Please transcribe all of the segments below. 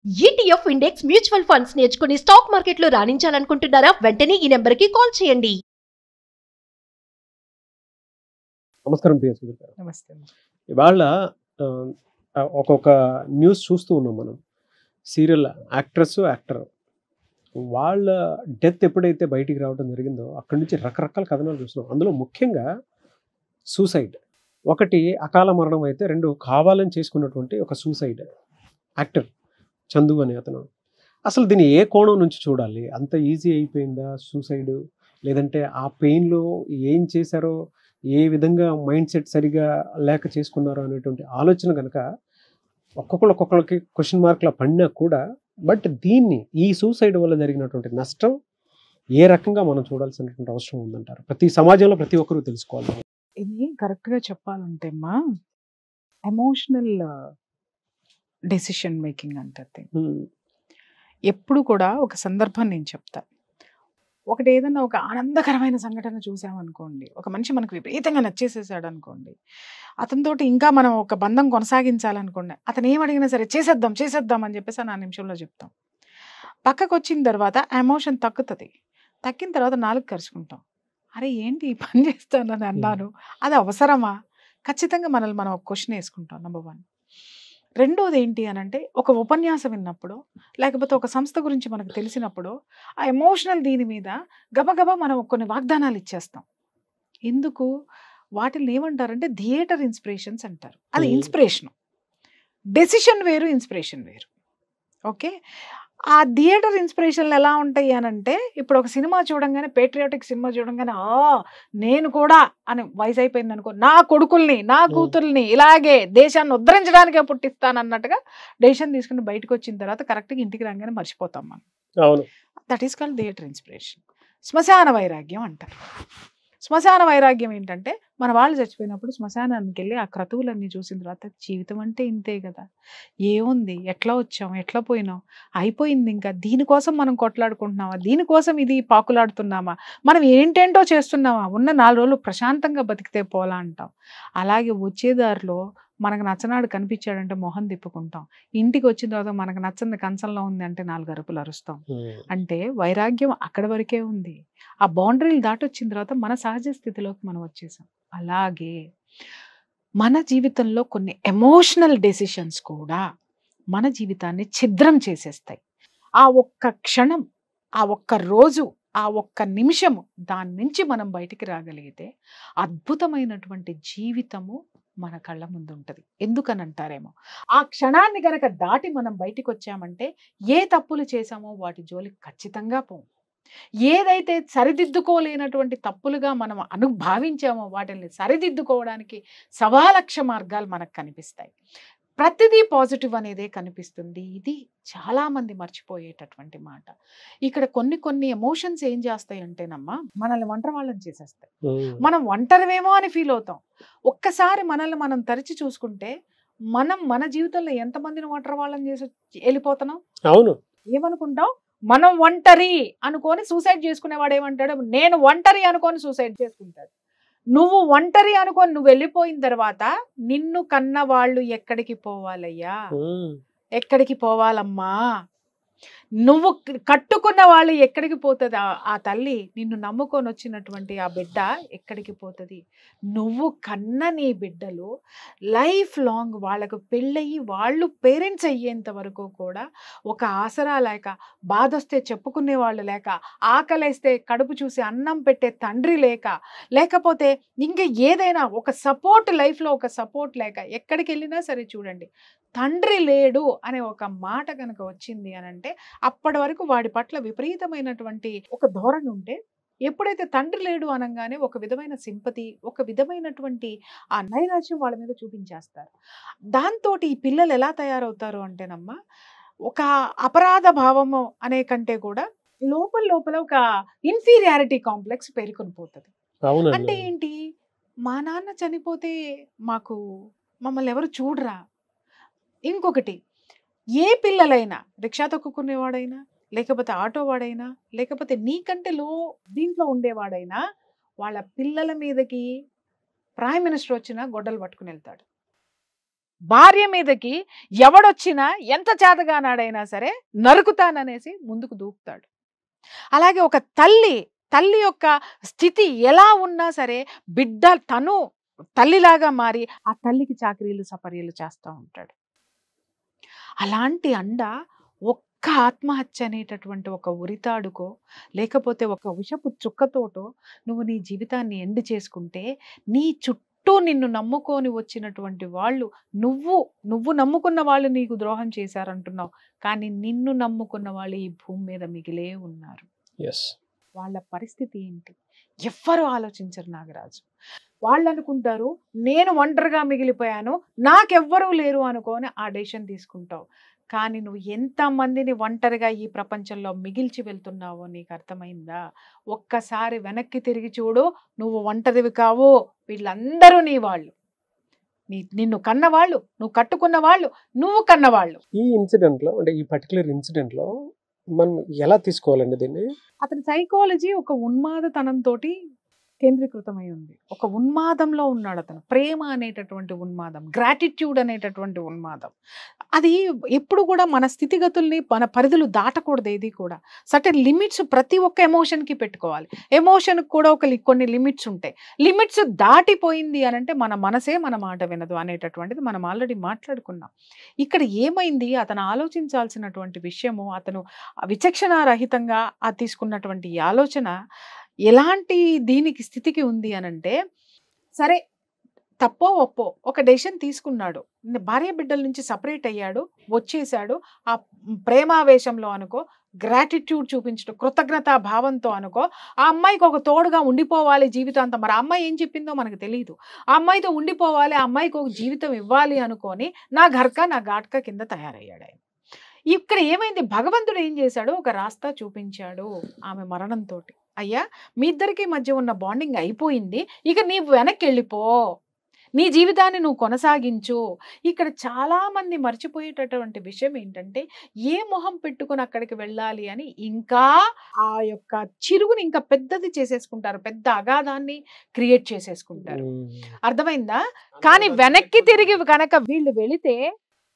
ETF index mutual funds నేర్చుకుని stock మార్కెట్లో రాణించాలనుకుంటున్నారా? వెంటనే ఈ నెంబర్కి కాల్ చేయండి. నమస్కారం ప్రియ సుధీర్ గారు. నమస్తే. ఇవాళ ఒక్కొక్క న్యూస్ చూస్తూ ఉన్నాం మనం. సీరియల్ యాక్టర్ వాళ్ళ డెత్ ఎప్పుడైతే బయటికి రావడం జరిగిందో అక్కడి నుంచి రకరకాల కథనాలు చూస్తున్నాం. అందులో ముఖ్యంగా సూసైడ్, ఒకటి అకాల మరణం అయితే, రెండు కావాలని చేసుకున్నటువంటి ఒక సూసైడ్. యాక్టర్ చందు అనే అతను. అసలు దీన్ని ఏ కోణం నుంచి చూడాలి? అంత ఈజీ అయిపోయిందా సూసైడ్? లేదంటే ఆ పెయిన్లో ఏం చేశారో, ఏ విధంగా మైండ్ సెట్ సరిగా లేక చేసుకున్నారో అనేటువంటి ఆలోచన కనుక ఒక్కొక్కరికి క్వశ్చన్ మార్క్లా పడినా కూడా, బట్ దీన్ని ఈ సూసైడ్ వల్ల జరిగినటువంటి నష్టం ఏ రకంగా మనం చూడాల్సినటువంటి అవసరం ఉందంటారు? ప్రతి సమాజంలో ప్రతి ఒక్కరూ తెలుసుకోవాలి. ఇది కరెక్ట్గా చెప్పాలంటే అమ్మా, ఎమోషనల్ డెసిషన్ మేకింగ్ అంటారు. ఎప్పుడు కూడా ఒక సందర్భం నేను చెప్తా. ఒకటి ఏదన్నా ఒక ఆనందకరమైన సంఘటన చూసామనుకోండి, ఒక మనిషి మనకు విపరీతంగా నచ్చేసేసాడు అనుకోండి, అతనితోటి ఇంకా మనం ఒక బంధం కొనసాగించాలనుకోండి, అతను ఏం అడిగినా సరే చేసేద్దాం అని చెప్పేసి ఆ నిమిషంలో చెప్తాం. పక్కకు వచ్చిన తర్వాత ఆ ఎమోషన్ తగ్గిన తర్వాత నాలుగు కరుచుకుంటాం. అరే ఏంటి ఈ పని చేస్తానని అన్నాను, అది అవసరమా? ఖచ్చితంగా మనల్ని మనం ఒక క్వశ్చన్ వేసుకుంటాం. నెంబర్ 1. రెండోది ఏంటి అని అంటే, ఒక ఉపన్యాసం విన్నప్పుడు, లేకపోతే ఒక సంస్థ గురించి మనకు తెలిసినప్పుడు, ఆ ఎమోషనల్ దీని మీద గబగబా మనం కొన్ని వాగ్దానాలు ఇచ్చేస్తాం. ఎందుకు? వాటిని ఏమంటారంటే థియేటర్ ఇన్స్పిరేషన్స్ అంటారు. అది ఇన్స్పిరేషన్. డెసిషన్ వేరు, ఇన్స్పిరేషన్ వేరు. ఓకే. ఆ థియేటర్ ఇన్స్పిరేషన్లు ఎలా ఉంటాయి అని అంటే, ఇప్పుడు ఒక సినిమా చూడంగానే, పేట్రియాటిక్ సినిమా చూడంగానే నేను కూడా అని వయసు అయిపోయింది అనుకో, నా కొడుకుల్ని నా కూతుర్ని ఇలాగే దేశాన్ని ఉద్ధరించడానికే పుట్టిస్తానన్నట్టుగా డెసిషన్ తీసుకుని బయటకు వచ్చిన తర్వాత కరెక్ట్గా ఇంటికి రాగానే మర్చిపోతాం మనం. That is called theatre inspiration. శ్మశాన వైరాగ్యం అంటారు. శ్మశాన వైరాగ్యం ఏంటంటే, మన వాళ్ళు చచ్చిపోయినప్పుడు శ్మశానానికి వెళ్ళి ఆ క్రతువులన్నీ చూసిన తర్వాత, జీవితం అంటే ఇంతే కదా, ఏముంది, ఎట్లా వచ్చాం, ఎట్లా పోయినాం, అయిపోయింది, ఇంకా దీనికోసం మనం కొట్లాడుకుంటున్నామా, దీనికోసం ఇది పాకులాడుతున్నామా, మనం ఏంటేంటో చేస్తున్నామా, ఉన్న 4 రోజులు ప్రశాంతంగా బతికితే పోలా అంటాం. అలాగే వచ్చేదారిలో మనకు నచ్చనాడు కనిపించాడంటే మొహం తిప్పుకుంటాం. ఇంటికి వచ్చిన తర్వాత మనకు నచ్చంది కంచంలో ఉంది అంటే 4 అరుపులు అరుస్తాం. అంటే వైరాగ్యం అక్కడి వరకే ఉంది. ఆ బౌండరీలు దాటొచ్చిన తర్వాత మన సహజ స్థితిలోకి మనం వచ్చేసాం. అలాగే మన జీవితంలో కొన్ని ఎమోషనల్ డెసిషన్స్ కూడా మన జీవితాన్ని ఛిద్రం చేసేస్తాయి. ఆ ఒక్క క్షణం, ఆ ఒక్క రోజు, ఆ ఒక్క నిమిషము, దాని నుంచి మనం బయటికి రాగలిగితే అద్భుతమైనటువంటి జీవితము మన కళ్ళ ముందు ఉంటుంది. ఎందుకనంటారేమో, ఆ క్షణాన్ని గనక దాటి మనం బయటికి వచ్చామంటే ఏ తప్పులు చేశామో వాటి జోలికి ఖచ్చితంగా పోము. ఏదైతే సరిదిద్దుకోలేనటువంటి తప్పులుగా మనం భావించామో వాటిని సరిదిద్దుకోవడానికి 1,000,000 మార్గాలు మనకు కనిపిస్తాయి. ప్రతిదీ పాజిటివ్ అనేదే కనిపిస్తుంది. ఇది చాలామంది మర్చిపోయేటటువంటి మాట. ఇక్కడ కొన్ని ఎమోషన్స్ ఏం చేస్తాయి అంటేనమ్మా, మనల్ని ఒంటరి వాళ్ళని చేసేస్తాయి. మనం ఒంటరివేమో అని ఫీల్ అవుతాం. ఒక్కసారి మనల్ని మనం తరిచి చూసుకుంటే, మన జీవితంలో ఎంతమందిని ఒంటరి వాళ్ళని చేసి వెళ్ళిపోతున్నాం. అవును. ఏమనుకుంటాం? మనం ఒంటరి అనుకొని సూసైడ్ చేసుకునేవాడు ఏమంటాడు? నేను ఒంటరి అనుకొని సూసైడ్ చేసుకుంటాడు. నువ్వు ఒంటరి అనుకొని నువ్వు వెళ్ళిపోయిన తర్వాత నిన్ను కన్న వాళ్ళు ఎక్కడికి పోవాలయ్యా, ఎక్కడికి పోవాలమ్మా? నువ్వు కట్టుకున్న వాళ్ళు ఎక్కడికి పోతుంది? ఆ తల్లి, నిన్ను నమ్ముకొని వచ్చినటువంటి ఆ బిడ్డ ఎక్కడికి పోతుంది? నువ్వు కన్న నీ బిడ్డలు లైఫ్ లాంగ్ వాళ్ళకు పెళ్ళయి వాళ్ళు పేరెంట్స్ అయ్యేంత వరకు కూడా ఒక ఆసరా లేక, బాధ వస్తే చెప్పుకునే వాళ్ళు లేక, ఆకలేస్తే కడుపు చూసి అన్నం పెట్టే తండ్రి లేకపోతే ఇంకా ఏదైనా ఒక సపోర్ట్, లైఫ్లో ఒక సపోర్ట్ లేక, ఎక్కడికి వెళ్ళినా సరే చూడండి, తండ్రి లేడు అనే ఒక మాట కనుక వచ్చింది అని అంటే, అప్పటి వరకు వాడి పట్ల విపరీతమైనటువంటి ఒక ధోరణి ఉంటే, ఎప్పుడైతే తండ్రి లేడు అనగానే ఒక విధమైన సింపతి, ఒక విధమైనటువంటి ఆ నైరాశ్యం వాళ్ళ మీద చూపించేస్తారు. దాంతో ఈ పిల్లలు ఎలా తయారవుతారు అంటేనమ్మా, ఒక అపరాధ భావము అనే కంటే కూడా లోపల ఒక ఇన్ఫీరియారిటీ కాంప్లెక్స్ పేరుకొని పోతుంది. అంటే ఏంటి, మా నాన్న చనిపోతే మమ్మల్ని ఎవరు చూడరా. ఇంకొకటి, ఏ పిల్లలైనా, రిక్షా తొక్కుకునేవాడైనా, లేకపోతే ఆటో వాడైనా, లేకపోతే నీకంటే దీంట్లో ఉండేవాడైనా, వాళ్ళ పిల్లల మీదకి ప్రైమ్ మినిస్టర్ వచ్చినా గొడ్డలు పట్టుకుని వెళ్తాడు. భార్య మీదకి ఎవడొచ్చినా ఎంత చేతగానాడైనా సరే నరుకుతాననేసి ముందుకు దూకుతాడు. అలాగే ఒక తల్లి యొక్క స్థితి ఎలా ఉన్నా సరే బిడ్డ తను తల్లిలాగా మారి ఆ తల్లికి చాకరీలు సపర్యలు చేస్తూ ఉంటాడు. అలాంటి అండ ఒక్క ఆత్మహత్య అనేటటువంటి ఒక ఉరితాడుకో లేకపోతే ఒక విషపు చుక్కతోటో నువ్వు నీ జీవితాన్ని ఎండ్ చేసుకుంటే నీ చుట్టూ నిన్ను నమ్ముకొని వచ్చినటువంటి వాళ్ళు నువ్వు నమ్ముకున్న వాళ్ళు నీకు ద్రోహం చేశారంటున్నావు, కానీ నిన్ను నమ్ముకున్న వాళ్ళు ఈ భూమి మీద మిగిలే ఉన్నారు. వాళ్ళ పరిస్థితి ఏంటి ఎవ్వరూ ఆలోచించరు నాగరాజు. వాళ్ళు అనుకుంటారు నేను ఒంటరిగా మిగిలిపోయాను, నాకెవ్వరూ లేరు అనుకోని ఆ డెసిషన్ తీసుకుంటావు. కానీ నువ్వు ఎంతమందిని ఒంటరిగా ఈ ప్రపంచంలో మిగిల్చి వెళ్తున్నావో నీకు అర్థమైందా? ఒక్కసారి వెనక్కి తిరిగి చూడు, నువ్వు ఒంటరివి కావు, వీళ్ళందరూ నీ వాళ్ళు, నిన్ను కన్నవాళ్ళు, నువ్వు కట్టుకున్న వాళ్ళు, నువ్వు కన్నవాళ్ళు. ఈ ఇన్సిడెంట్లో అంటే ఈ పర్టికులర్ ఇన్సిడెంట్లో మనం ఎలా తీసుకోవాలండి దీన్ని? అతని సైకాలజీ ఒక ఉన్మాదతనంతో కేంద్రీకృతమై ఉంది. ఒక ఉన్మాదంలో ఉన్నాడు అతను. ప్రేమ అనేటటువంటి ఉన్మాదం, గ్రాటిట్యూడ్ అనేటటువంటి ఉన్మాదం. అది ఎప్పుడు కూడా మన స్థితిగతుల్ని మన పరిధులు దాటకూడదు. ఏది కూడా సర్టెన్ లిమిట్స్ ప్రతి ఒక్క ఎమోషన్కి పెట్టుకోవాలి. ఎమోషన్కి కూడా కొన్ని లిమిట్స్ ఉంటాయి. లిమిట్స్ దాటిపోయింది అని అంటే మన మనసే మన మాట వినదు అనేటటువంటిది మనం ఆల్రెడీ మాట్లాడుకున్నాం. ఇక్కడ ఏమైంది, అతను ఆలోచించాల్సినటువంటి విషయము, అతను విచక్షణారహితంగా తీసుకున్నటువంటి ఈ ఆలోచన ఎలాంటి దీనికి స్థితికి ఉంది అనంటే, సరే తప్పో ఒప్పో ఒక డెసిషన్ తీసుకున్నాడు, భార్య బిడ్డల నుంచి సపరేట్ అయ్యాడు, వచ్చేసాడు. ఆ ప్రేమావేశంలో అనుకో, గ్రాటిట్యూడ్ చూపించడం, కృతజ్ఞతా భావంతో అనుకో, ఆ అమ్మాయికి ఒక తోడుగా ఉండిపోవాలి జీవితాంతం. మరి ఆ అమ్మాయి ఏం చెప్పిందో మనకు తెలియదు. ఆ అమ్మాయితో ఉండిపోవాలి, ఆ అమ్మాయికి ఒక జీవితం ఇవ్వాలి అనుకొని నా ఘర్కా నా ఘాట్కా కింద తయారయ్యాడు ఆయన. ఇక్కడ ఏమైంది, భగవంతుడు ఏం చేశాడు, ఒక రాస్తా చూపించాడు ఆమె మరణంతో. అయ్యా మీ ఇద్దరికి మధ్య ఉన్న బాండింగ్ అయిపోయింది, ఇక నీవు వెనక్కి వెళ్ళిపో, నీ జీవితాన్ని నువ్వు కొనసాగించు. ఇక్కడ చాలా మంది మర్చిపోయేటటువంటి విషయం ఏంటంటే, ఏ మొహం పెట్టుకుని అక్కడికి వెళ్ళాలి అని ఇంకా ఆ యొక్క చిరుగుని ఇంకా పెద్దది చేసేసుకుంటారు, పెద్ద అగాధాన్ని క్రియేట్ చేసేసుకుంటారు. అర్థమైందా? కానీ వెనక్కి తిరిగి కనుక వీళ్ళు వెళితే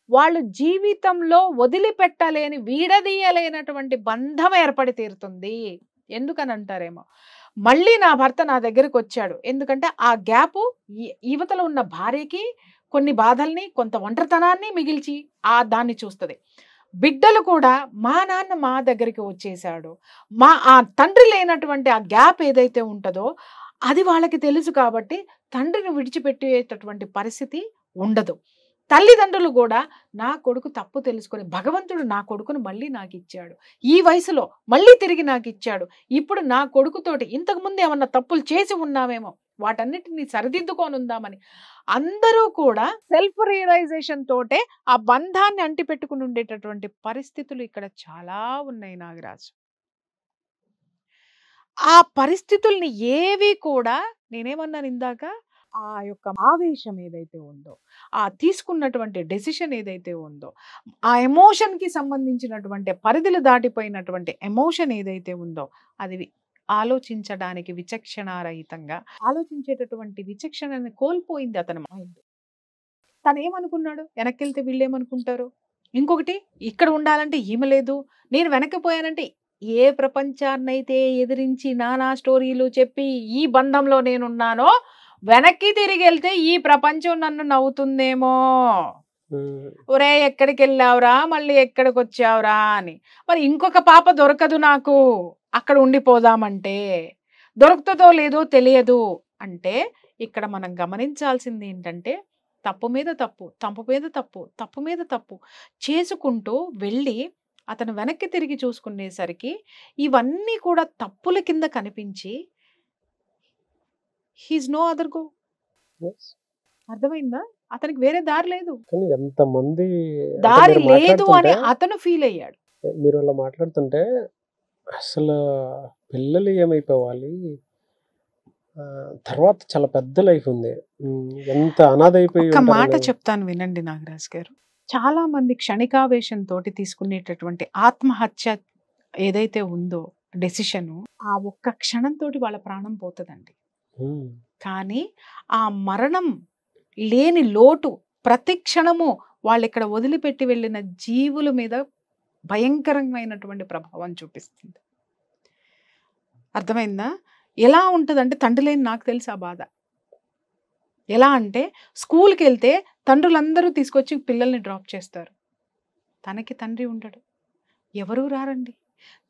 వాళ్ళు జీవితంలో వదిలిపెట్టలేని, వీడదీయలేనటువంటి బంధం ఏర్పడి తీరుతుంది. ఎందుకని అంటారేమో, మళ్ళీ నా భర్త నా దగ్గరికి వచ్చాడు, ఎందుకంటే ఆ గ్యాప్ యువతలో ఉన్న భార్యకి కొన్ని బాధల్ని, కొంత ఒంటరితనాన్ని మిగిల్చి దాన్ని చూస్తుంది. బిడ్డలు కూడా మా నాన్న మా దగ్గరికి వచ్చేసాడు, ఆ తండ్రి లేనటువంటి ఆ గ్యాప్ ఏదైతే ఉంటుందో అది వాళ్ళకి తెలుసు కాబట్టి తండ్రిని విడిచిపెట్టేటటువంటి పరిస్థితి ఉండదు. తల్లిదండ్రులు కూడా నా కొడుకు తప్పు తెలుసుకొని, భగవంతుడు నా కొడుకును మళ్ళీ నాకు ఇచ్చాడు, ఈ వయసులో మళ్ళీ తిరిగి నాకు ఇచ్చాడు, ఇప్పుడు నా కొడుకుతోటి ఇంతకుముందు ఏమన్నా తప్పులు చేసి ఉన్నామేమో వాటన్నిటిని సరిదిద్దుకొని ఉందామని అందరూ కూడా సెల్ఫ్ రియలైజేషన్ తోటే ఆ బంధాన్ని అంటిపెట్టుకుని ఉండేటటువంటి పరిస్థితులు ఇక్కడ చాలా ఉన్నాయి నాగరాజు. ఆ పరిస్థితుల్ని ఏవి కూడా, నేనేమన్నాను ఇందాక, ఆ యొక్క ఆవేశం ఏదైతే ఉందో, ఆ తీసుకున్నటువంటి డెసిషన్ ఏదైతే ఉందో, ఆ ఎమోషన్కి సంబంధించినటువంటి పరిధులు దాటిపోయినటువంటి ఎమోషన్ ఏదైతే ఉందో, అది ఆలోచించడానికి విచక్షణారహితంగా ఆలోచించేటటువంటి విచక్షణని కోల్పోయింది అతని మైండ్. తను ఏమనుకున్నాడు, వెనక్కి వెళ్తే వీళ్ళేమనుకుంటారు, ఇంకొకటి ఇక్కడ ఉండాలంటే ఈమె లేదు, నేను వెనక్కిపోయానంటే ఏ ప్రపంచాన్నైతే ఎదిరించి నానా స్టోరీలు చెప్పి ఈ బంధంలో నేనున్నానో, వెనక్కి తిరిగి వెళ్తే ఈ ప్రపంచం నన్ను నవ్వుతుందేమో, ఒరే ఎక్కడికి వెళ్ళావురా, మళ్ళీ ఎక్కడికి వచ్చావురా అని. మరి ఇంకొక పాప దొరకదు నాకు అక్కడ ఉండిపోదామంటే, దొరుకుతుందో లేదో తెలియదు అంటే, ఇక్కడ మనం గమనించాల్సింది ఏంటంటే, తప్పు మీద తప్పు, తప్పు మీద తప్పు, తప్పు మీద తప్పు చేసుకుంటూ వెళ్ళి అతను వెనక్కి తిరిగి చూసుకునేసరికి ఇవన్నీ కూడా తప్పుల కింద కనిపించి హీస్ నో అదర్ గో. అర్థమైందా? అతనికి వేరే దారి లేదు, ఎంతమంది దారి లేదు అని అతను ఫీల్ అయ్యాడు. మీరు అలా మాట్లాడుతుంటే అసలు పిల్లలు ఏమైపోవాలి, తర్వాత చాలా పెద్ద లైఫ్ ఉంది, ఎంత అనాథ అయిపోయి. ఒక మాట చెప్తాను వినండి నాగరాజ్ గారు, చాలా మంది క్షణికావేశంతో తీసుకునేటటువంటి ఆత్మహత్య ఏదైతే ఉందో డెసిషన్, ఆ ఒక్క క్షణంతో వాళ్ళ ప్రాణం పోతుందండి. కానీ ఆ మరణం లేని లోటు ప్రతి క్షణము వాళ్ళు ఇక్కడ వదిలిపెట్టి వెళ్ళిన జీవుల మీద భయంకరమైనటువంటి ప్రభావం చూపిస్తుంది. అర్థమైందా? ఎలా ఉంటుందంటే తండ్రి లేని నాకు తెలుసు ఆ బాధ. ఎలా అంటే స్కూల్కి వెళ్తే తండ్రులందరూ తీసుకొచ్చి పిల్లల్ని డ్రాప్ చేస్తారు, తనకి తండ్రి ఉండడు, ఎవరూ రారండి.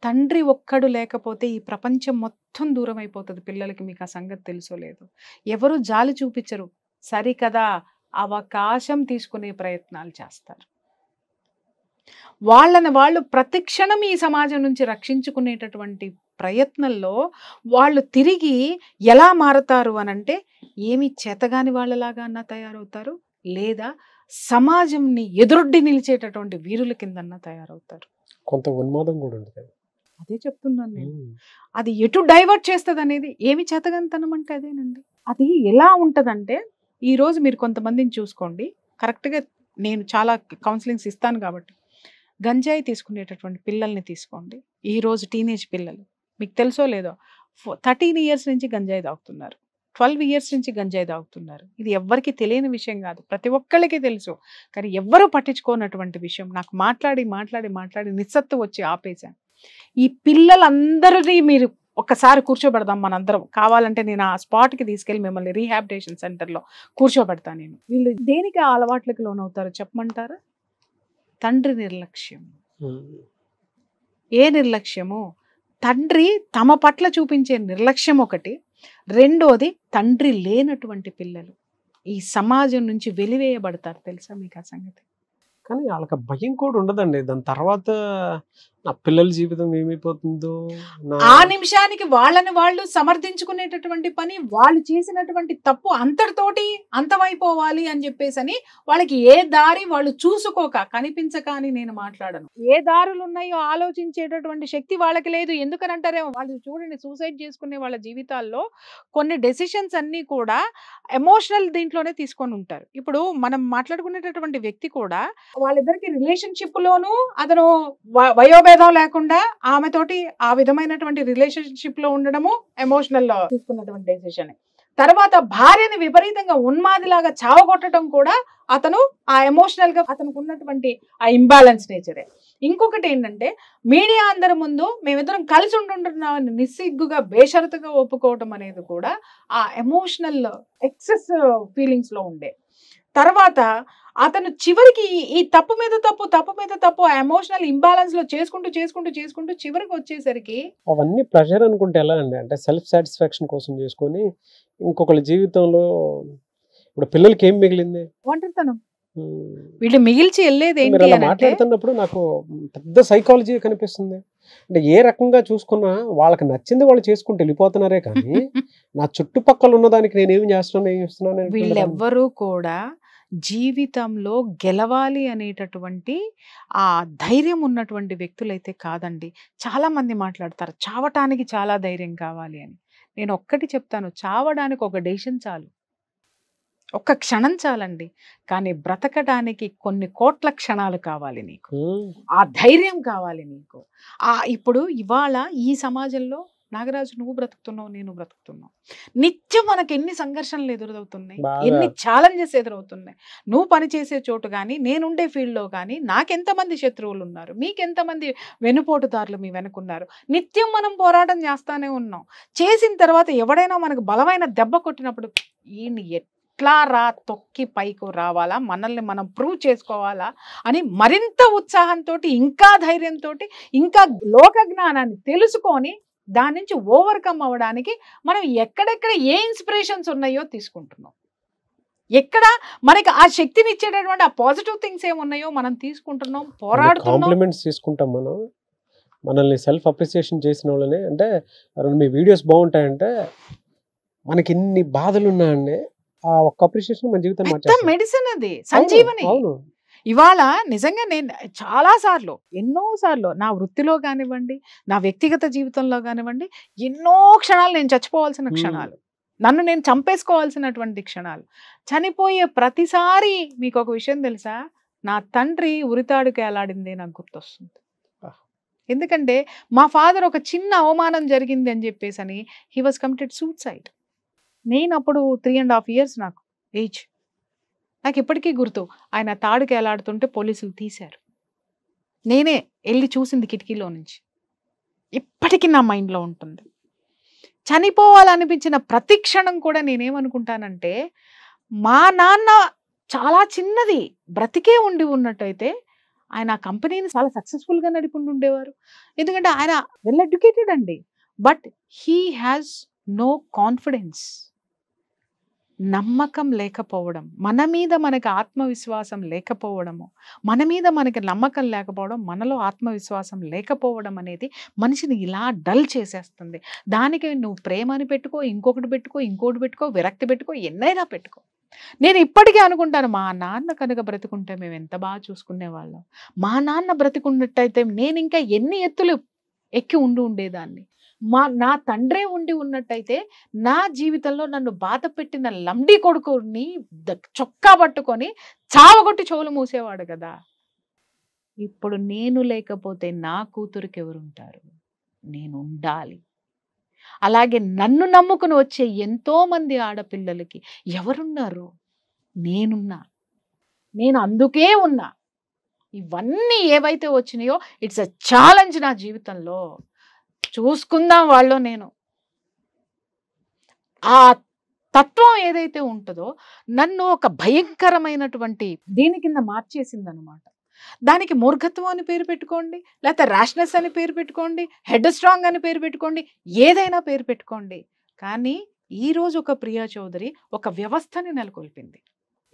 తండ్రి ఒక్కడు లేకపోతే ఈ ప్రపంచం మొత్తం దూరం అయిపోతుంది పిల్లలకి. మీకు ఆ సంగతి తెలుసో లేదు. ఎవరు జాలి చూపించరు, సరికదా అవకాశం తీసుకునే ప్రయత్నాలు చేస్తారు. వాళ్ళని వాళ్ళు ప్రతి క్షణం ఈ సమాజం నుంచి రక్షించుకునేటటువంటి ప్రయత్నంలో వాళ్ళు తిరిగి ఎలా మారతారు అనంటే ఏమి చేతగాని వాళ్ళలాగా అన్నా తయారవుతారు, లేదా సమాజంని ఎదురొడ్డి నిలిచేటటువంటి వీరుల కిందన్నా తయారవుతారు. కొంత ఉన్మాదం కూడా ఉంటుంది. అదే చెప్తున్నాను నేను. అది ఎటు డైవర్ట్ చేస్తుంది అనేది ఏమి చేతగానితనం అంటే అదేనండి. అది ఎలా ఉంటుందంటే ఈరోజు మీరు కొంతమందిని చూసుకోండి, కరెక్ట్గా నేను చాలా కౌన్సిలింగ్స్ ఇస్తాను కాబట్టి, గంజాయి తీసుకునేటటువంటి పిల్లల్ని తీసుకోండి. ఈరోజు టీనేజ్ పిల్లలు, మీకు తెలుసో లేదో 13 years నుంచి గంజాయి తాగుతున్నారు, 12 years నుంచి గంజాయి తాగుతున్నారు. ఇది ఎవ్వరికి తెలియని విషయం కాదు, ప్రతి ఒక్కళ్ళకి తెలుసు, కానీ ఎవ్వరూ పట్టించుకోనటువంటి విషయం. నాకు మాట్లాడి మాట్లాడి మాట్లాడి నిస్సత్తు వచ్చి ఆపేశాను. ఈ పిల్లలందరినీ మీరు ఒక్కసారి కూర్చోబెడదాం మనందరం, కావాలంటే నేను ఆ స్పాట్కి తీసుకెళ్ళి మిమ్మల్ని రీహాబిలిటేషన్ సెంటర్లో కూర్చోబెడతాను నేను. వీళ్ళు దేనికి ఆ అలవాట్లకు లోనవుతారో చెప్పమంటారా? తండ్రి నిర్లక్ష్యం. ఏ నిర్లక్ష్యము? తండ్రి తమ పట్ల చూపించే నిర్లక్ష్యం ఒకటి, రెండోది తండ్రి లేనటువంటి పిల్లలు ఈ సమాజం నుంచి వెలివేయబడతారు. తెలుసా మీకు ఆ సంగతి? కానీ వాళ్ళకి భయం కూడా ఉండదండి. దాని తర్వాత నా పిల్లల జీవితం ఏమైపోతుందో, ఆ నిమిషానికి వాళ్ళని వాళ్ళు సమర్థించుకునేటటువంటి పని, వాళ్ళు చేసినటువంటి తప్పు అంతటితోటి అంతమైపోవాలి అని చెప్పేసి వాళ్ళకి ఏ దారి వాళ్ళు చూసుకోక కనిపించక అని నేను మాట్లాడను. ఏ దారులు ఉన్నాయో ఆలోచించేటటువంటి శక్తి వాళ్ళకి లేదు. ఎందుకనంటారేమో, వాళ్ళు చూడండి సూసైడ్ చేసుకునే వాళ్ళ జీవితాల్లో కొన్ని డెసిషన్స్ అన్నీ కూడా ఎమోషనల్ దీంట్లోనే తీసుకొని ఉంటారు. ఇప్పుడు మనం మాట్లాడుకునేటటువంటి వ్యక్తి కూడా వాళ్ళిద్దరికి రిలేషన్షిప్ లోను అతను వయోభేదం లేకుండా ఆమెతోటి ఆ విధమైనటువంటి రిలేషన్షిప్ లో ఉండడము ఎమోషనల్ లో తీసుకున్నటువంటి డెసిషన్. తర్వాత భార్యని విపరీతంగా ఉన్మాదిలాగా చావగొట్టడం కూడా అతను ఆ ఎమోషనల్ గా అతనికి ఉన్నటువంటి ఆ ఇంబ్యాలెన్స్ నేచరే. ఇంకొకటి ఏంటంటే మీడియా అందరి ముందు మేమిద్దరం కలిసి ఉంటున్నామని నిస్సిగ్గుగా బేషరతుగా ఒప్పుకోవటం అనేది కూడా ఆ ఎమోషనల్ ఎక్సెస్ ఫీలింగ్స్ లో ఉండే. తర్వాత అతను చివరికి ఈ తప్పు మీద తప్పు ఆ ఎమోషనల్ ఇంబ్యాలెన్స్ లో చేసుకుంటూ చివరికి వచ్చేసరికి అవన్నీ ప్రెషర్ అనుకుంటే ఎలా అండి? అంటే సెల్ఫ్ సాటిస్ఫాక్షన్ కోసం చేసుకొని ఇంకొకళ్ళ జీవితంలో ఇప్పుడు పిల్లలకి ఏం మిగిలింది? ఒంటరితనం. వీళ్ళు మిగిల్చి వెళ్ళేది ఏంటి అంటే, మాట్లాడుతున్నప్పుడు నాకు పెద్ద సైకాలజీ కనిపిస్తుంది. అంటే ఏ రకంగా చూసుకున్నా వాళ్ళకి నచ్చింది వాళ్ళు చేసుకుంటూ వెళ్ళిపోతున్నారే కానీ నా చుట్టుపక్కల ఉన్నదానికి నేనేం చేస్తున్నాను వీళ్ళెవ్వరూ కూడా జీవితంలో గెలవాలి అనేటటువంటి ఆ ధైర్యం ఉన్నటువంటి వ్యక్తులైతే కాదండి. చాలా మంది మాట్లాడతారు చావటానికి చాలా ధైర్యం కావాలి అని. నేను ఒక్కటి చెప్తాను, చావడానికి ఒక డెసిషన్ చాలు, ఒక్క క్షణం చాలండి. కానీ బ్రతకడానికి కొన్ని కోట్ల క్షణాలు కావాలి నీకు, ఆ ధైర్యం కావాలి నీకు. ఇప్పుడు ఇవాళ ఈ సమాజంలో నాగరాజు నువ్వు బ్రతుకుతున్నావు, నేను బ్రతుకుతున్నావు, నిత్యం మనకి ఎన్ని సంఘర్షణలు ఎదురవుతున్నాయి, ఎన్ని ఛాలెంజెస్ ఎదురవుతున్నాయి. నువ్వు పనిచేసే చోటు కానీ, నేనుండే ఫీల్డ్లో కానీ నాకెంతమంది శత్రువులు ఉన్నారు, మీకెంతమంది వెనుపోటుదారులు మీ వెనుకున్నారు. నిత్యం మనం పోరాటం చేస్తానే ఉన్నాం. చేసిన తర్వాత ఎవడైనా మనకు బలమైన దెబ్బ కొట్టినప్పుడు ఈయన్ని ఎట్లా తొక్కి పైకి రావాలా, మనల్ని మనం ప్రూవ్ చేసుకోవాలా అని మరింత ఉత్సాహంతో, ఇంకా ధైర్యంతో, ఇంకా లోక జ్ఞానాన్ని తెలుసుకొని దాని నుంచి ఓవర్కమ్ అవ్వడానికి మనం ఎక్కడెక్కడ ఏ ఇన్స్పిరేషన్స్ ఉన్నాయో తీసుకుంటున్నాం, ఎక్కడ మనకి ఆ శక్తిని ఇచ్చేటటువంటి ఆ పాజిటివ్ థింగ్స్ ఏమున్నాయో మనం తీసుకుంటున్నాం, పోరాడుతున్నాం. కాంప్లిమెంట్స్ తీసుకుంటాం మనం, మనల్ని సెల్ఫ్ అప్రిసియేషన్ చేసిన వాళ్ళని. అంటే మీ వీడియోస్ బాగుంటాయంటే మనకి ఎన్ని బాధలు ఉన్నాయండి, ఆ ఒక్క అప్రిసియేషన్ మన జీవితం మార్చేస్తుంది. మెడిసిన్ అది, సంజీవని. ఇవాళ నిజంగా నేను చాలాసార్లు, ఎన్నోసార్లు నా వృత్తిలో కానివ్వండి, నా వ్యక్తిగత జీవితంలో కానివ్వండి, ఎన్నో క్షణాలు నేను చచ్చిపోవాల్సిన క్షణాలు, నన్ను నేను చంపేసుకోవాల్సినటువంటి క్షణాలు. చనిపోయే ప్రతిసారి మీకు ఒక విషయం తెలుసా, నా తండ్రి ఉరితాడుకి ఎలాడిందే నాకు గుర్తొస్తుంది. ఎందుకంటే మా ఫాదర్ ఒక చిన్న అవమానం జరిగింది అని చెప్పేసి అని హీ వాజ్ కమిటెడ్ సూసైడ్. నేను అప్పుడు 3.5 years నాకు ఏజ్. నాకు ఇప్పటికీ గుర్తు, ఆయన తాడుకి ఎలాడుతుంటే పోలీసులు తీశారు. నేనే వెళ్ళి చూసింది కిటికీలో నుంచి. ఇప్పటికీ నా మైండ్లో ఉంటుంది. చనిపోవాలనిపించిన ప్రతి క్షణం కూడా నేనేమనుకుంటానంటే, మా నాన్న చాలా చిన్నది బ్రతికే ఉన్నట్టయితే ఆయన ఆ కంపెనీని చాలా సక్సెస్ఫుల్గా నడిపిండి ఉండేవారు. ఎందుకంటే ఆయన వెల్ ఎడ్యుకేటెడ్ అండి, but he has no confidence. నమ్మకం లేకపోవడం, మన మీద మనకి ఆత్మవిశ్వాసం లేకపోవడము, మన మీద మనకి నమ్మకం లేకపోవడం, మనలో ఆత్మవిశ్వాసం లేకపోవడం అనేది మనిషిని ఇలా డల్ చేసేస్తుంది. దానికి నువ్వు ప్రేమ అని పెట్టుకో, ఇంకొకటి పెట్టుకో, విరక్తి పెట్టుకో, ఎన్నైనా పెట్టుకో. నేను ఇప్పటికీ అనుకుంటాను, మా నాన్న కనుక బ్రతుకుంటే మేము ఎంత బాగా చూసుకునేవాళ్ళం. మా నాన్న బ్రతికున్నట్టయితే నేను ఇంకా ఎన్ని ఎత్తులు ఎక్కి ఉండేదాన్ని. నా తండ్రే ఉన్నట్టయితే నా జీవితంలో నన్ను బాధ పెట్టిన లంబడి కొడుకుని చొక్కా పట్టుకొని చావగొట్టి చెవులు మూసేవాడు కదా. ఇప్పుడు నేను లేకపోతే నా కూతురికి ఎవరుంటారు? నేను ఉండాలి. అలాగే నన్ను నమ్ముకుని వచ్చే ఎంతో మంది ఆడపిల్లలకి ఎవరున్నారు? నేనున్నా. నేను అందుకే ఉన్నా. ఇవన్నీ ఏవైతే వచ్చినాయో ఇట్స్ ఎ ఛాలెంజ్ నా జీవితంలో. చూసుకుందాం వాళ్ళు. నేను ఆ తత్వం ఏదైతే ఉంటుందో నన్ను ఒక భయంకరమైనటువంటి దీని కింద మార్చేసింది అనమాట. దానికి మూర్ఖత్వం అని పేరు పెట్టుకోండి, లేకపోతే ర్యాష్నెస్ అని పేరు పెట్టుకోండి, హెడ్ స్ట్రాంగ్ అని పేరు పెట్టుకోండి, ఏదైనా పేరు పెట్టుకోండి. కానీ ఈరోజు ఒక ప్రియా చౌదరి ఒక వ్యవస్థని నెలకొల్పింది.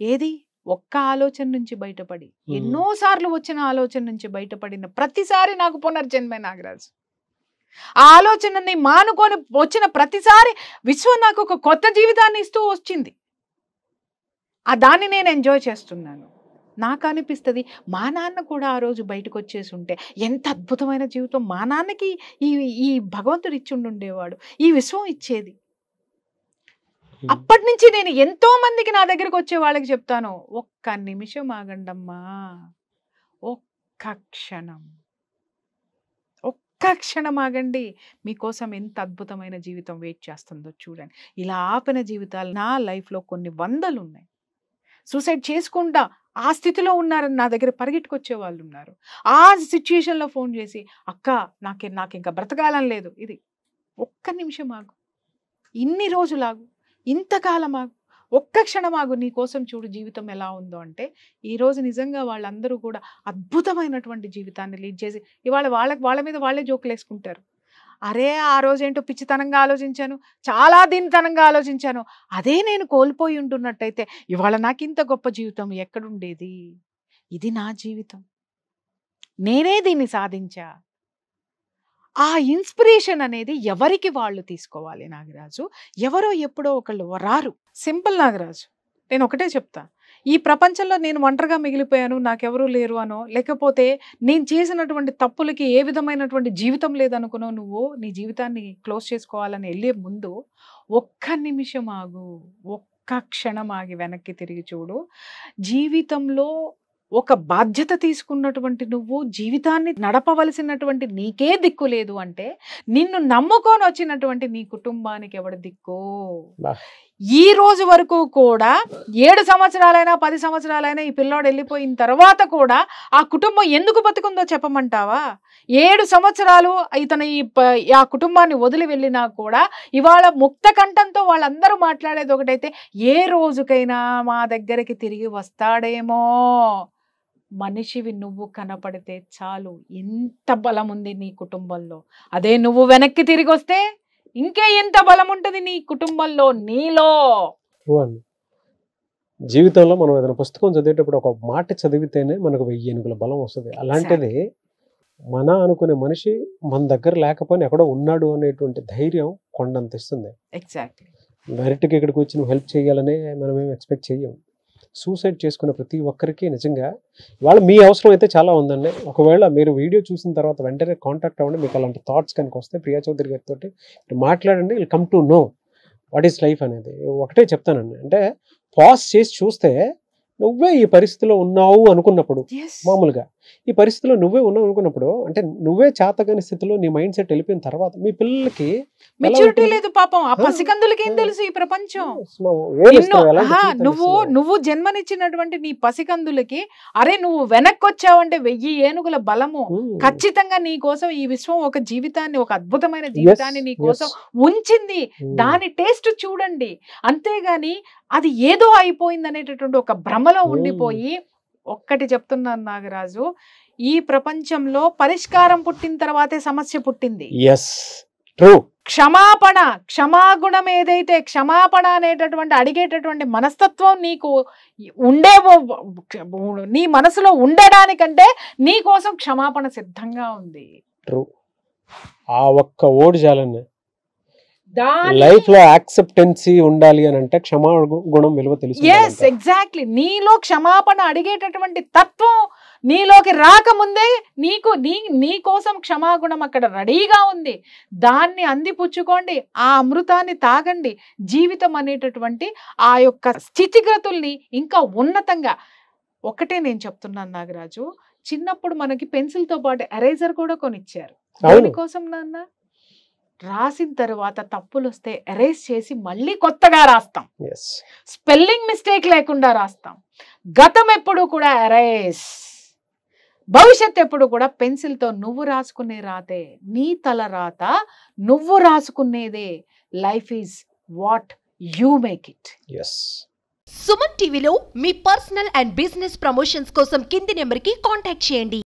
ఏది? ఒక్క ఆలోచన నుంచి బయటపడి, ఎన్నోసార్లు వచ్చిన ఆలోచన నుంచి బయటపడిన ప్రతిసారి నాకు పునర్జన్మే నాగరాజు. ఆ ఆలోచనని మానుకొని వచ్చిన ప్రతిసారి విశ్వం నాకు ఒక కొత్త జీవితాన్ని ఇస్తూ వచ్చింది. దాన్ని నేను ఎంజాయ్ చేస్తున్నాను. నాకు అనిపిస్తుంది, మా నాన్న కూడా ఆ రోజు బయటకు వచ్చేసి ఉంటే ఎంత అద్భుతమైన జీవితం మా నాన్నకి ఈ భగవంతుడు ఇచ్చిండుండేవాడు, ఈ విశ్వం ఇచ్చేది. అప్పటి నుంచి నేను ఎంతో మందికి నా దగ్గరకు వచ్చే వాళ్ళకి చెప్తాను, ఒక్క నిమిషం ఆగండమ్మా, ఒక్క క్షణం ఆగండి, మీకోసం ఎంత అద్భుతమైన జీవితం వెయిట్ చేస్తుందో చూడండి. ఇలా ఆపిన జీవితాలు నా లైఫ్లో కొన్ని వందలు ఉన్నాయి. సూసైడ్ చేసుకుంటా ఆ స్థితిలో ఉన్నారని నా దగ్గర పరిగెట్టుకొచ్చే వాళ్ళు ఉన్నారు. ఆ సిచ్యుయేషన్లో ఫోన్ చేసి, అక్క నాకు ఇంకా బ్రతకాలని లేదు, ఇది ఒక్క నిమిషం ఆగు, ఇన్ని రోజులాగు, ఇంతకాలం ఆగు, ఒక్క క్షణం ఆగు, నీ కోసం చూడు జీవితం ఎలా ఉందో అంటే ఈరోజు నిజంగా వాళ్ళందరూ కూడా అద్భుతమైనటువంటి జీవితాన్ని లీడ్ చేసి ఇవాళ వాళ్ళ మీద వాళ్ళే జోకులు వేసుకుంటారు. అరే ఆ రోజేంటో పిచ్చితనంగా ఆలోచించాను, చాలా దీనితనంగా ఆలోచించాను, అదే నేను కోల్పోయి ఉంటున్నట్టయితే ఇవాళ నాకు ఇంత గొప్ప జీవితం ఎక్కడుండేది? ఇది నా జీవితం, నేనే దీన్ని సాధించా. ఆ ఇన్స్పిరేషన్ అనేది ఎవరికి వాళ్ళు తీసుకోవాలి నాగరాజు. ఎవరో ఎప్పుడో ఒకళ్ళు రారు. సింపుల్ నాగరాజు, నేను ఒకటే చెప్తా, ఈ ప్రపంచంలో నేను ఒంటరిగా మిగిలిపోయాను, నాకెవరూ లేరు అనో, లేకపోతే నేను చేసినటువంటి తప్పులకి ఏ విధమైనటువంటి జీవితం లేదనుకునో నువ్వు నీ జీవితాన్ని క్లోజ్ చేసుకోవాలని వెళ్ళే ముందు ఒక్క నిమిషం ఆగు, ఒక్క క్షణం ఆగి వెనక్కి తిరిగి చూడు. జీవితంలో ఒక బాధ్యత తీసుకున్నటువంటి నువ్వు జీవితాన్ని నడపవలసినటువంటి నీకే దిక్కు లేదు అంటే నిన్ను నమ్ముకొని వచ్చినటువంటి నీ కుటుంబానికి ఎవడు దిక్కు? ఈ రోజు వరకు కూడా 7 సంవత్సరాలైనా 10 సంవత్సరాలైనా ఈ పిల్లోడు వెళ్ళిపోయిన తర్వాత కూడా ఆ కుటుంబం ఎందుకు బతుకుందో చెప్పమంటావా? 7 సంవత్సరాలు ఇతను ఆ కుటుంబాన్ని వదిలి వెళ్ళినా కూడా ఇవాళ ముక్త కంఠంతో వాళ్ళందరూ మాట్లాడేది ఒకటైతే, ఏ రోజుకైనా మా దగ్గరికి తిరిగి వస్తాడేమో. మనిషివి నువ్వు కనపడితే చాలు, ఎంత బలం ఉంది నీ కుటుంబంలో. అదే నువ్వు వెనక్కి తిరిగి వస్తే ఇంకే ఎంత బలం ఉంటుంది నీ కుటుంబంలో, నీలో. జీవితంలో మనం ఏదైనా పుస్తకం చదివేటప్పుడు ఒక మాట చదివితేనే మనకు 1000 ఏనుగుల బలం వస్తుంది. అలాంటిది మన అనుకునే మనిషి మన దగ్గర లేకపోయినా ఎక్కడో ఉన్నాడు అనేటువంటి ధైర్యం కొండంత ఇస్తుంది. ఎగ్జాక్ట్లీ. డైరెక్ట్గా ఇక్కడికి వచ్చి నువ్వు హెల్ప్ చేయాలనే మనం ఏం ఎక్స్పెక్ట్ చెయ్యం. సూసైడ్ చేసుకున్న ప్రతి ఒక్కరికి నిజంగా ఇవాళ మీ అవసరం అయితే చాలా ఉందండి. ఒకవేళ మీరు వీడియో చూసిన తర్వాత వెంటనే కాంటాక్ట్ అవ్వండి. మీకు అలాంటి థాట్స్ కనుక వస్తే ప్రియా చౌదరి గారితో మాట్లాడండి. Will come to know what is life అనేది. ఒకటే చెప్తానండి, అంటే పాజ్ చేసి చూస్తే నువ్వే ఈ పరిస్థితిలో ఉన్నావు అనుకున్నప్పుడు, మామూలుగా ఈ పరిస్థితిలో నువ్వే ఉన్నావు అనుకున్నప్పుడు, అంటే నువ్వే చేతగాని స్థితిలో నీ మైండ్ సెట్ వెళ్ళిపోయిన తర్వాత మీ పిల్లలకి మెచ్యూరిటీ లేదు పాపం. ఆ పసికందులకి ఏం తెలుసు ఈ ప్రపంచం? నువ్వు జన్మనిచ్చినటువంటి నీ పసికందులకి అరే నువ్వు వెనక్కి వచ్చావంటే 1000 ఏనుగుల బలము. ఖచ్చితంగా నీ కోసం ఈ విశ్వం ఒక జీవితాన్ని, ఒక అద్భుతమైన జీవితాన్ని నీ కోసం ఉంచింది. దాని టేస్ట్ చూడండి. అంతేగాని అది ఏదో అయిపోయింది అనేటటువంటి ఒక భ్రమలో ఉండిపోయి, ఒక్కటి చెప్తున్నాను నాగరాజు, ఈ ప్రపంచంలో పరిష్కారం పుట్టిన తర్వాతే సమస్య పుట్టింది. క్షమాపణ, క్షమాగుణం ఏదైతే, క్షమాపణ అనేటటువంటి అడిగేటటువంటి మనస్తత్వం నీకు నీ మనసులో ఉండడానికంటే నీ కోసం క్షమాపణ సిద్ధంగా ఉంది. ఆ ఒక్క ఓడి చాలన్న లైఫ్ లో యాక్సెప్టెన్సీ ఉండాలి అని అంటే క్షమా గుణం విలువ తెలుసు. ఎగ్జాక్ట్లీ. నీలో క్షమాపణ అడిగేటటువంటి తత్వం నీలోకి రాకముందే నీ కోసం క్షమాగుణం అక్కడ రెడీగా ఉంది. దాన్ని అందిపుచ్చుకోండి, ఆ అమృతాన్ని తాగండి. జీవితం అనేటటువంటి ఆ యొక్క స్థితిగతుల్ని ఇంకా ఉన్నతంగా. ఒకటే నేను చెప్తున్నాను నాగరాజు, చిన్నప్పుడు మనకి పెన్సిల్ తో పాటు ఎరేజర్ కూడా కొనిచ్చారు. దానికోసం నాన్న రాసిన తర్వాత తప్పులు వస్తే ఎరేజ్ చేసి మళ్ళీ కొత్తగా రాస్తాం. స్పెల్లింగ్ మిస్టేక్ లేకుండా రాస్తాం. గతం ఎప్పుడు కూడా ఎరేజ్, భవిష్యత్ ఎప్పుడు కూడా పెన్సిల్ తో. నువ్వు రాసుకునే రాతే నీ తల రాత, నువ్వు రాసుకునేదే. Life is what you make it. Suman టీవీలో మీ పర్సనల్ అండ్ బిజినెస్ ప్రమోషన్స్ కోసం కింది నెంబర్కి కాంటాక్ట్ చేయండి.